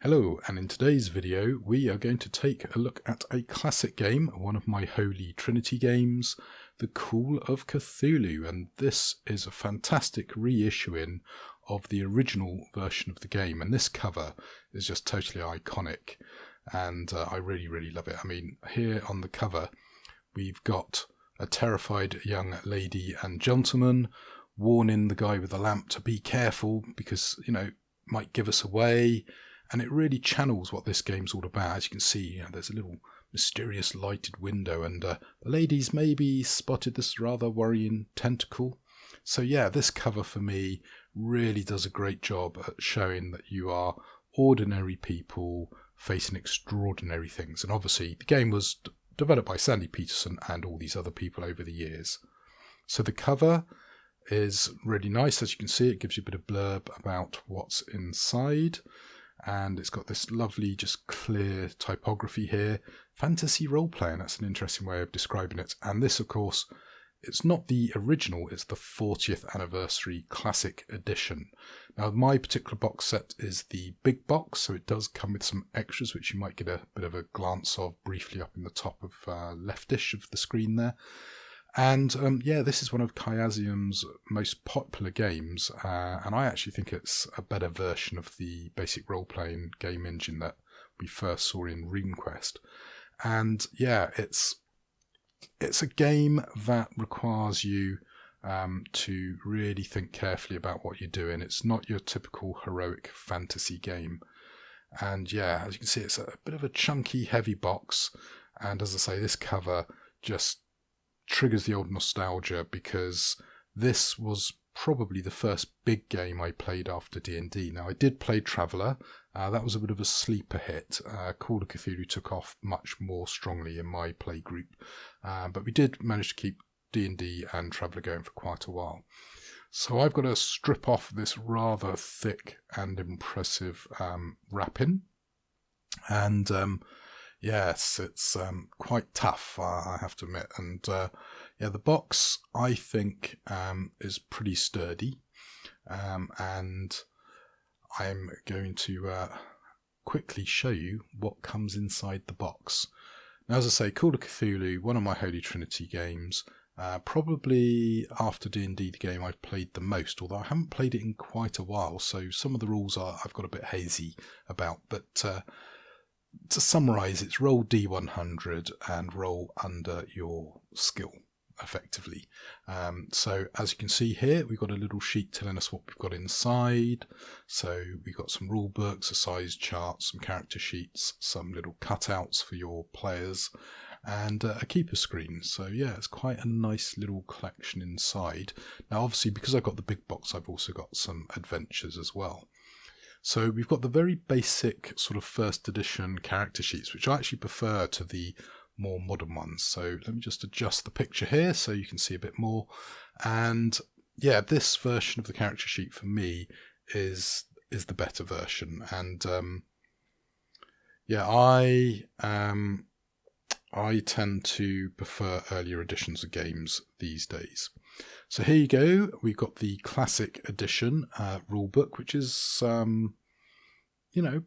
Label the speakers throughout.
Speaker 1: Hello, and in today's video we are going to take a look at a classic game, one of my holy trinity games, The Call of Cthulhu, and this is a fantastic reissuing of the original version of the game, and this cover is just totally iconic, and I really love it. I mean, here on the cover we've got a terrified young lady and gentleman warning the guy with the lamp to be careful because, you know, might give us away. And it really channels what this game's all about. As you can see, there's a little mysterious lighted window, and the ladies maybe spotted this rather worrying tentacle. So yeah, this cover for me really does a great job at showing that you are ordinary people facing extraordinary things. And obviously the game was developed by Sandy Peterson and all these other people over the years. So the cover is really nice. As you can see, it gives you a bit of blurb about what's inside. And it's got this lovely, just clear typography here. Fantasy role-playing, that's an interesting way of describing it. And this, of course, it's not the original, it's the 40th anniversary classic edition. Now, my particular box set is the big box, so it does come with some extras, which you might get a bit of a glance of briefly up in the top of leftish of the screen there. And yeah, this is one of Chaosium's most popular games, and I actually think it's a better version of the basic role-playing game engine that we first saw in RuneQuest. And yeah, it's a game that requires you to really think carefully about what you're doing. It's not your typical heroic fantasy game. And yeah, as you can see, it's a bit of a chunky, heavy box. And as I say, this cover just triggers the old nostalgia, because this was probably the first big game I played after D&D. Now, I did play Traveller. That was a bit of a sleeper hit. Call of Cthulhu took off much more strongly in my play group. But we did manage to keep D&D and Traveller going for quite a while. So I've got to strip off this rather thick and impressive wrapping. And yes, it's quite tough, I have to admit. And yeah, the box, I think, is pretty sturdy. And I'm going to quickly show you what comes inside the box. Now, as I say, Call of Cthulhu, one of my Holy Trinity games. Probably after D&D, the game I've played the most, although I haven't played it in quite a while. So some of the rules I've got a bit hazy about. But to summarise, it's roll D100 and roll under your skill, effectively. So as you can see here, we've got a little sheet telling us what we've got inside. So we've got some rule books, a size chart, some character sheets, some little cutouts for your players, and a keeper screen. So yeah, it's quite a nice little collection inside. Now obviously, because I've got the big box, I've also got some adventures as well. So we've got the very basic sort of first edition character sheets, which I actually prefer to the more modern ones. So let me just adjust the picture here so you can see a bit more. And yeah, this version of the character sheet for me is the better version. And yeah, I tend to prefer earlier editions of games these days. So here you go. We've got the classic edition rulebook, which is, you know,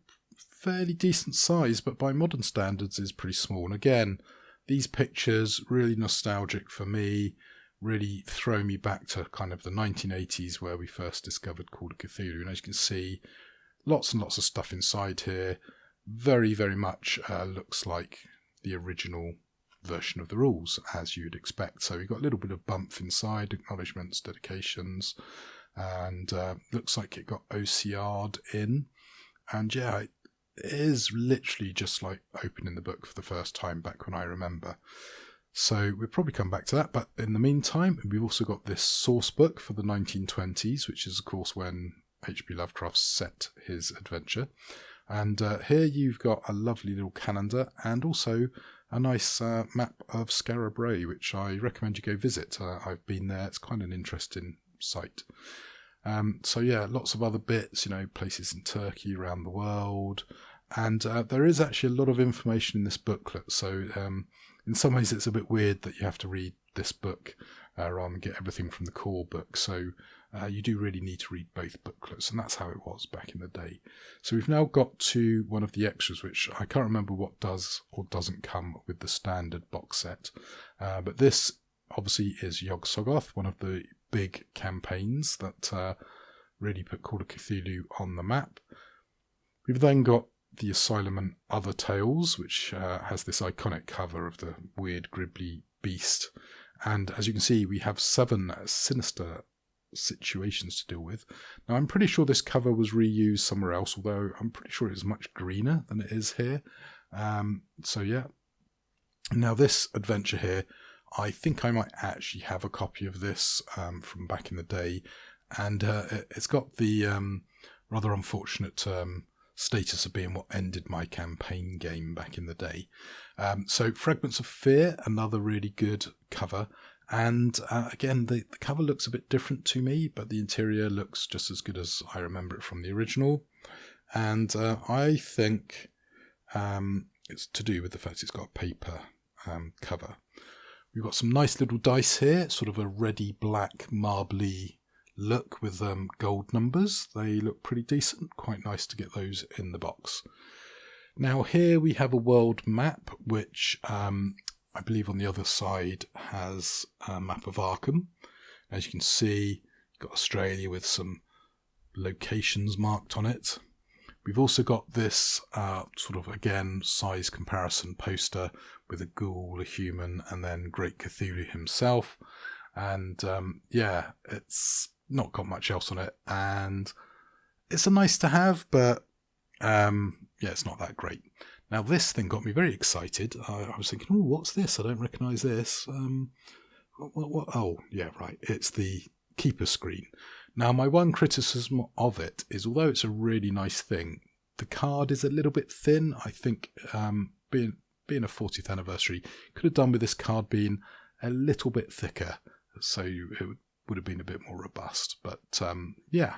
Speaker 1: fairly decent size, but by modern standards is pretty small. And again, these pictures, really nostalgic for me, really throw me back to kind of the 1980s where we first discovered Call of Cthulhu. And as you can see, lots and lots of stuff inside here. Very much looks like the original version of the rules, as you'd expect. So we've got a little bit of bump inside, acknowledgements, dedications, and looks like it got OCR'd in. And yeah, it is literally just like opening the book for the first time back when I remember. So we'll probably come back to that, but in the meantime, we've also got this source book for the 1920s, which is of course when H.P. Lovecraft set his adventure. And here you've got a lovely little calendar and also a nice map of Skara Brae, which I recommend you go visit. I've been there. It's quite an interesting site. So yeah, lots of other bits, you know, places in Turkey, around the world. And there is actually a lot of information in this booklet. So in some ways it's a bit weird that you have to read this book rather than get everything from the core book. So you do really need to read both booklets, and that's how it was back in the day. So we've now got to one of the extras, which I can't remember what does or doesn't come with the standard box set. But this obviously is Yog-Sothoth, one of the big campaigns that really put Call of Cthulhu on the map. We've then got the Asylum and Other Tales, which has this iconic cover of the weird gribbly beast. And as you can see, we have 7 sinister situations to deal with. Now, I'm pretty sure this cover was reused somewhere else, although I'm pretty sure it was much greener than it is here. So yeah. Now, this adventure here, I think I might actually have a copy of this from back in the day. And it's got the rather unfortunate status of being what ended my campaign game back in the day. So Fragments of Fear, another really good cover. And again, the cover looks a bit different to me, but the interior looks just as good as I remember it from the original. And I think it's to do with the fact it's got a paper cover. We've got some nice little dice here, sort of a reddy black marbly look with gold numbers. They look pretty decent, quite nice to get those in the box. Now here we have a world map, which I believe on the other side has a map of Arkham. As you can see, you've got Australia with some locations marked on it. We've also got this sort of, again, size comparison poster with a ghoul, a human, and then Great Cthulhu himself. And yeah, it's not got much else on it. And it's a nice to have, but yeah, it's not that great. Now, this thing got me very excited. I was thinking, oh, what's this? I don't recognise this. What? Oh, yeah, right. It's the keeper screen. Now, my one criticism of it is, although it's a really nice thing, the card is a little bit thin. I think being a 40th anniversary, could have done with this card being a little bit thicker, so it would have been a bit more robust. But yeah,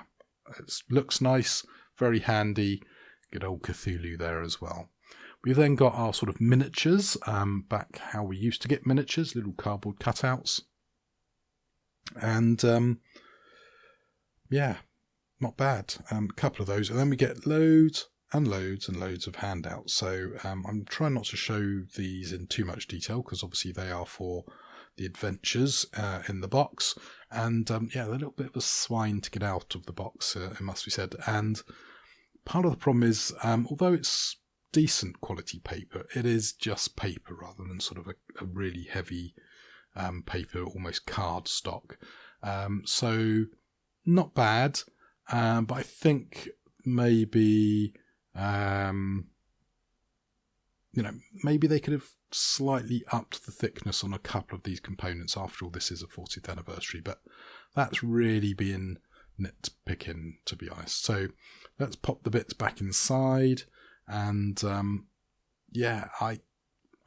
Speaker 1: it looks nice, very handy. Good old Cthulhu there as well. We've then got our sort of miniatures, back how we used to get miniatures, little cardboard cutouts. And yeah, not bad. A couple of those. And then we get loads and loads and loads of handouts. So I'm trying not to show these in too much detail, because obviously they are for the adventures in the box. And yeah, they're a little bit of a swine to get out of the box, it must be said. And part of the problem is, although it's decent quality paper, it is just paper rather than sort of a really heavy paper, almost card stock. So not bad, but I think maybe maybe they could have slightly upped the thickness on a couple of these components. After all, this is a 40th anniversary, but that's really being nitpicking, to be honest. So let's pop the bits back inside. And yeah, I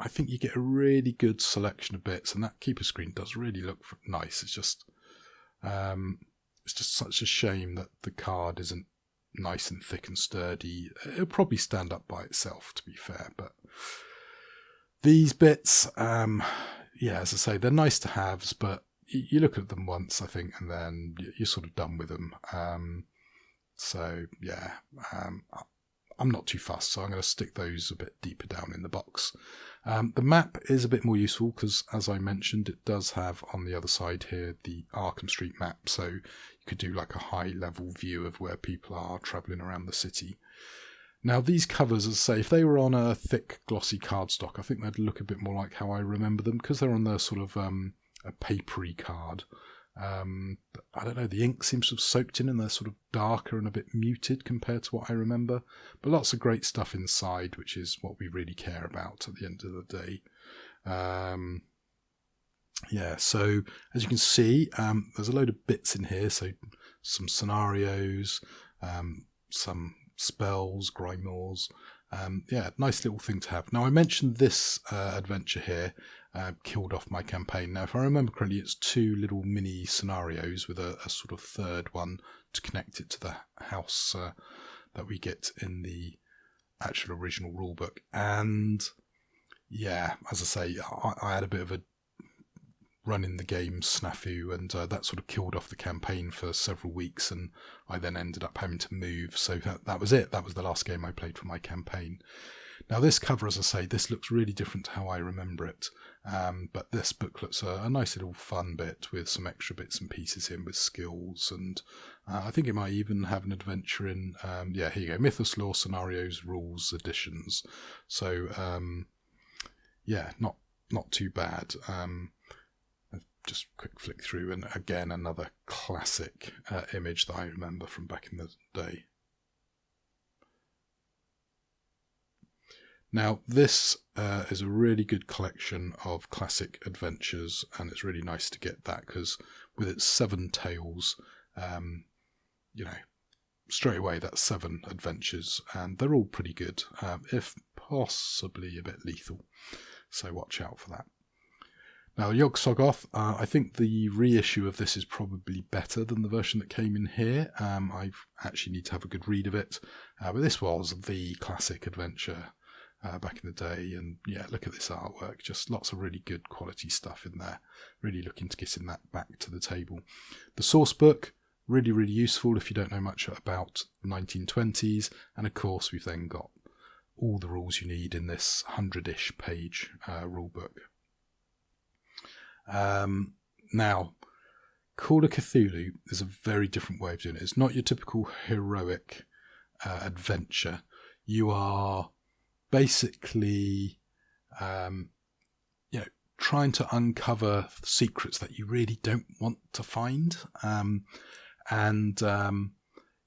Speaker 1: think you get a really good selection of bits, and that keeper screen does really look nice. It's just such a shame that the card isn't nice and thick and sturdy. It'll probably stand up by itself, to be fair. But these bits, yeah, as I say, they're nice to haves, but you look at them once, I think, and then you're sort of done with them. So yeah. I'm not too fussed, so I'm going to stick those a bit deeper down in the box. The map is a bit more useful because, as I mentioned, it does have on the other side here the Arkham Street Map, so you could do like a high-level view of where people are travelling around the city. Now, these covers, as I say, if they were on a thick, glossy cardstock, I think they'd look a bit more like how I remember them, because they're on the sort of a papery card. I don't know, the ink seems to have soaked in and they're sort of darker and a bit muted compared to what I remember, but lots of great stuff inside, which is what we really care about at the end of the day. Yeah, so as you can see, there's a load of bits in here, so some scenarios, some spells, grimoires. Yeah, nice little thing to have. Now, I mentioned this adventure here killed off my campaign. Now, if I remember correctly, it's 2 little mini scenarios with a sort of third one to connect it to the house that we get in the actual original rulebook. And yeah, as I say, I had a bit of a running the game snafu, and that sort of killed off the campaign for several weeks, and I then ended up having to move. So that was it. That was the last game I played for my campaign. Now this cover, as I say, this looks really different to how I remember it, but this booklet's a nice little fun bit with some extra bits and pieces in with skills, and I think it might even have an adventure in, yeah, here you go, Mythos Lore Scenarios Rules Editions. So yeah, not too bad. Just quick flick through, and again another classic image that I remember from back in the day. Now this is a really good collection of classic adventures, and it's really nice to get that because with its 7 tales, you know, straight away that's 7 adventures, and they're all pretty good, if possibly a bit lethal, so watch out for that. Now Yog-Sothoth, I think the reissue of this is probably better than the version that came in here. I actually need to have a good read of it, but this was the classic adventure back in the day, and yeah, look at this artwork, just lots of really good quality stuff in there. Really looking to getting that back to the table. The source book, really useful if you don't know much about the 1920s, and of course we've then got all the rules you need in this 100-ish page rule book. Now, Call of Cthulhu is a very different way of doing it. It's not your typical heroic adventure. You are basically, you know, trying to uncover secrets that you really don't want to find,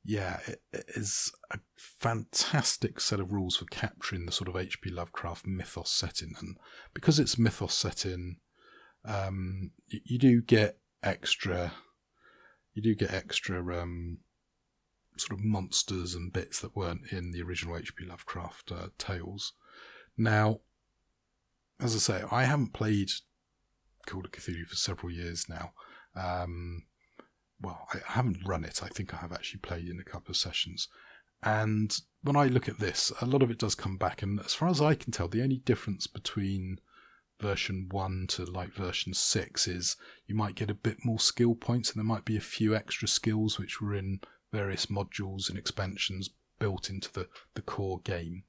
Speaker 1: yeah, it is a fantastic set of rules for capturing the sort of H.P. Lovecraft mythos setting, and because it's mythos setting, you do get extra sort of monsters and bits that weren't in the original H.P. Lovecraft tales. Now, as I say, I haven't played Call of Cthulhu for several years now. Well, I haven't run it. I think I have actually played in a couple of sessions. And when I look at this, a lot of it does come back. And as far as I can tell, the only difference between version 1 to like version 6 is you might get a bit more skill points, and there might be a few extra skills which were in various modules and expansions built into the core game.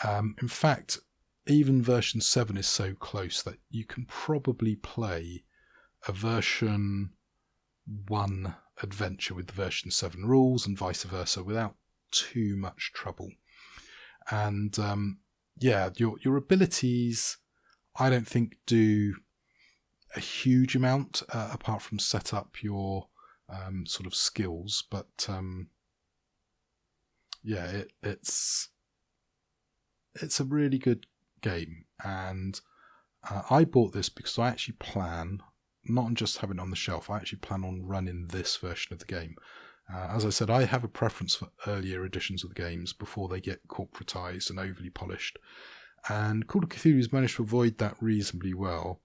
Speaker 1: In fact, even version 7 is so close that you can probably play a version 1 adventure with the version 7 rules and vice versa without too much trouble. And yeah, your abilities, I don't think, do a huge amount apart from set up your sort of skills, but yeah, it's a really good game, and I bought this because I actually plan not on just having it on the shelf. I actually plan on running this version of the game. As I said, I have a preference for earlier editions of the games before they get corporatized and overly polished, and Call of Cthulhu has managed to avoid that reasonably well.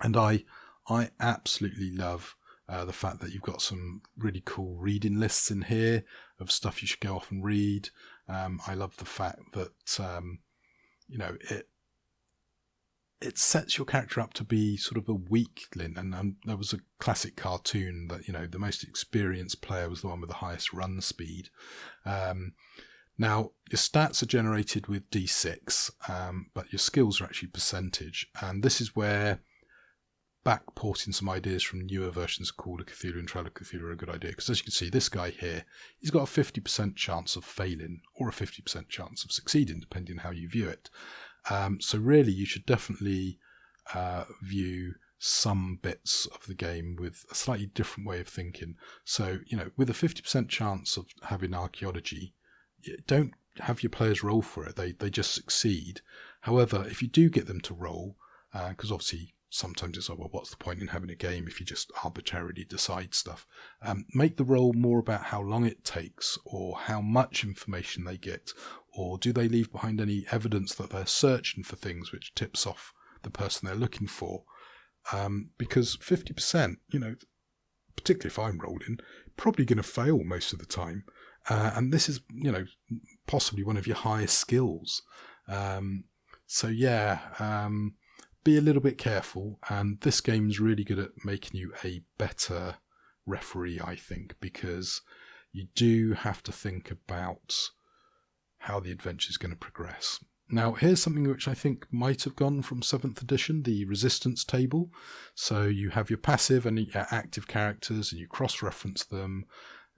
Speaker 1: And I absolutely love the fact that you've got some really cool reading lists in here of stuff you should go off and read. I love the fact that you know, it sets your character up to be sort of a weakling, and there was a classic cartoon that, you know, the most experienced player was the one with the highest run speed. Now, your stats are generated with D6, but your skills are actually percentage, and this is where backporting some ideas from newer versions of Call of Cthulhu and Trail of Cthulhu are a good idea, because as you can see, this guy here, he's got a 50% chance of failing or a 50% chance of succeeding, depending on how you view it. So really, you should definitely view some bits of the game with a slightly different way of thinking. So, you know, with a 50% chance of having archaeology, don't have your players roll for it. They just succeed. However, if you do get them to roll, because obviously sometimes it's like, well, what's the point in having a game if you just arbitrarily decide stuff? Make the roll more about how long it takes, or how much information they get, or do they leave behind any evidence that they're searching for things which tips off the person they're looking for. Because 50%, you know, particularly if I'm rolling, probably going to fail most of the time. And this is, you know, possibly one of your highest skills. So yeah, be a little bit careful, and this game's really good at making you a better referee, I think, because you do have to think about how the adventure is going to progress. Now, here's something which I think might have gone from 7th edition, the resistance table. So you have your passive and your active characters, and you cross-reference them.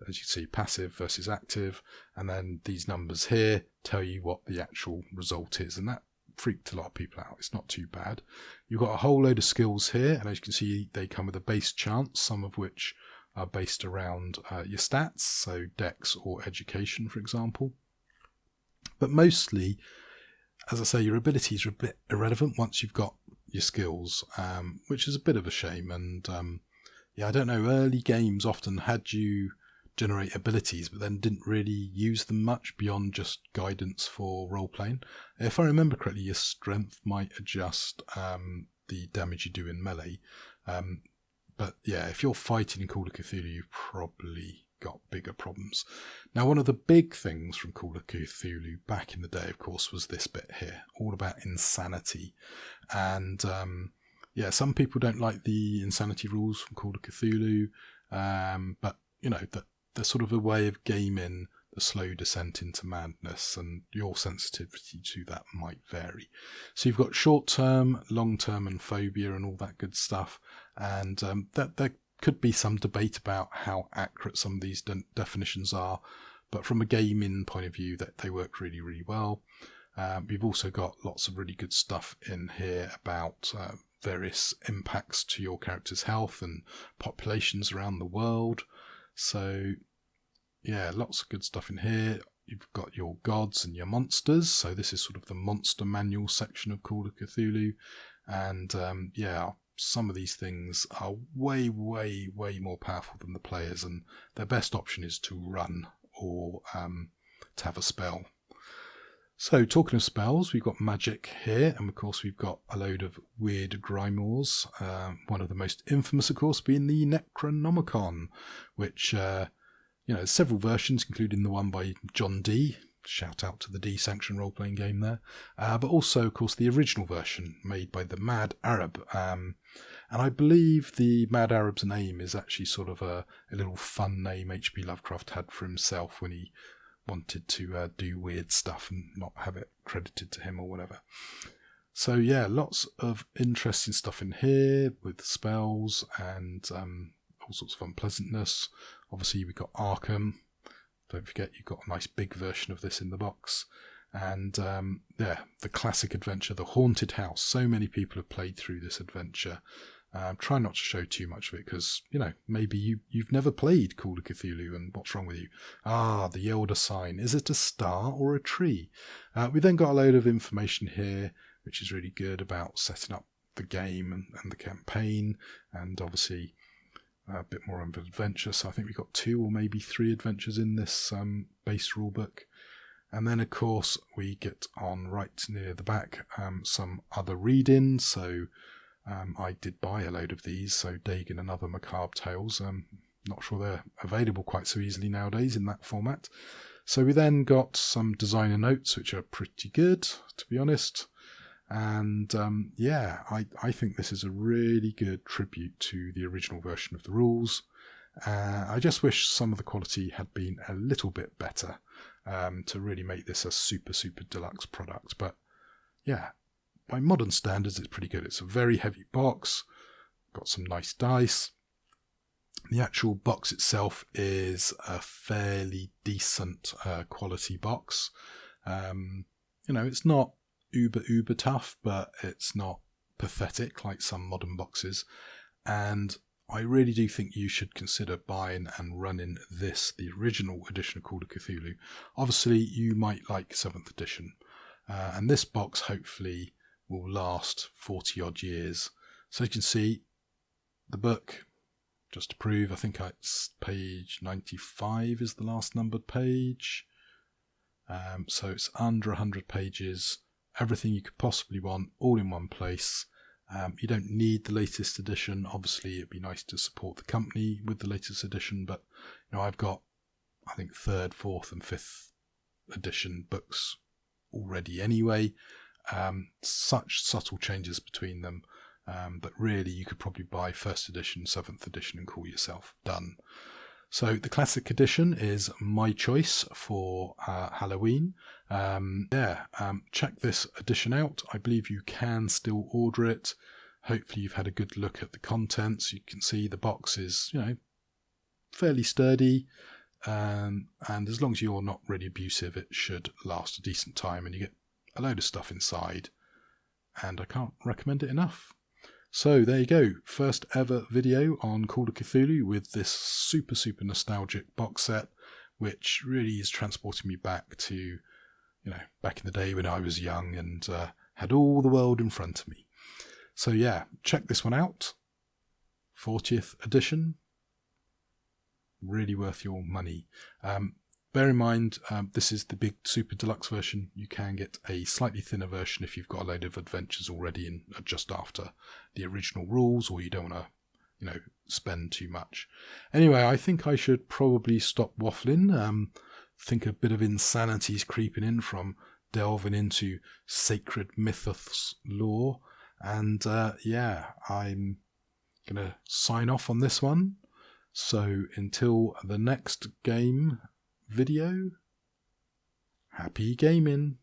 Speaker 1: As you see, passive versus active, and then these numbers here tell you what the actual result is, and that freaked a lot of people out. It's not too bad. You've got a whole load of skills here, and as you can see, they come with a base chance, some of which are based around your stats, so dex or education, for example. But mostly, as I say, your abilities are a bit irrelevant once you've got your skills, which is a bit of a shame. And yeah, I don't know, early games often had you generate abilities, but then didn't really use them much beyond just guidance for role-playing. If I remember correctly, your strength might adjust the damage you do in melee. But yeah, if you're fighting in Call of Cthulhu, you've probably got bigger problems. Now, one of the big things from Call of Cthulhu back in the day, of course, was this bit here, all about insanity. And yeah, some people don't like the insanity rules from Call of Cthulhu, but you know, they're sort of a way of gaming the slow descent into madness, and your sensitivity to that might vary. So you've got short-term, long-term, and phobia and all that good stuff, and that there could be some debate about how accurate some of these definitions are, but from a gaming point of view, that they work really, really well. We've also got lots of really good stuff in here about various impacts to your character's health and populations around the world. So yeah, lots of good stuff in here. You've got your gods and your monsters. So this is sort of the monster manual section of Call of Cthulhu. And yeah, some of these things are way, way, way more powerful than the players. And their best option is to run or to have a spell. So talking of spells, we've got magic here. And of course, we've got a load of weird grimoires. One of the most infamous, of course, being the Necronomicon, which... you know, several versions, including the one by John D. Shout out to the D Sanction role-playing game there. But also, of course, the original version made by the Mad Arab. And I believe the Mad Arab's name is actually sort of a little fun name H.P. Lovecraft had for himself when he wanted to do weird stuff and not have it credited to him or whatever. So yeah, lots of interesting stuff in here with spells and all sorts of unpleasantness. Obviously, we've got Arkham. Don't forget, you've got a nice big version of this in the box. And yeah, the classic adventure, the haunted house. So many people have played through this adventure. Try not to show too much of it because, you know, maybe you've never played Call of Cthulhu and what's wrong with you? Ah, the Elder Sign. Is it a star or a tree? We then got a load of information here, which is really good about setting up the game and the campaign, and obviously a bit more of an adventure. So I think we've got 2 or maybe 3 adventures in this base rulebook. And then, of course, we get on right near the back some other read-ins. So I did buy a load of these. So Dagon and Other Macabre Tales. Not sure they're available quite so easily nowadays in that format. So we then got some designer notes, which are pretty good, to be honest. And yeah, I think this is a really good tribute to the original version of the rules. I just wish some of the quality had been a little bit better to really make this a super, super deluxe product. But yeah, by modern standards, it's pretty good. It's a very heavy box, got some nice dice. The actual box itself is a fairly decent quality box. You know, it's not uber tough, but it's not pathetic like some modern boxes. And I really do think you should consider buying and running this, the original edition of Call of Cthulhu. Obviously, you might like 7th edition. And this box hopefully will last 40 odd years. So you can see the book, just to prove, I think it's page 95 is the last numbered page. So it's under 100 pages. Everything you could possibly want, all in one place. You don't need the latest edition. Obviously, it'd be nice to support the company with the latest edition, but you know, I've got, I think, 3rd, 4th, and 5th edition books already anyway. Such subtle changes between them. But really, you could probably buy 1st edition, 7th edition and call yourself done. So the classic edition is my choice for Halloween. Check this edition out. I believe you can still order it. Hopefully you've had a good look at the contents. You can see the box is, fairly sturdy. And as long as you're not really abusive, it should last a decent time. And you get a load of stuff inside. And I can't recommend it enough. So there you go, first ever video on Call of Cthulhu with this super nostalgic box set, which really is transporting me back to, back in the day when I was young and had all the world in front of me. So yeah, check this one out. 40th edition, really worth your money. Bear in mind, this is the big super deluxe version. You can get a slightly thinner version if you've got a load of adventures already in just after the original rules, or you don't want to, spend too much. Anyway, I think I should probably stop waffling. Think a bit of insanity is creeping in from delving into sacred mythos lore. And I'm going to sign off on this one. So until the next game video, happy gaming.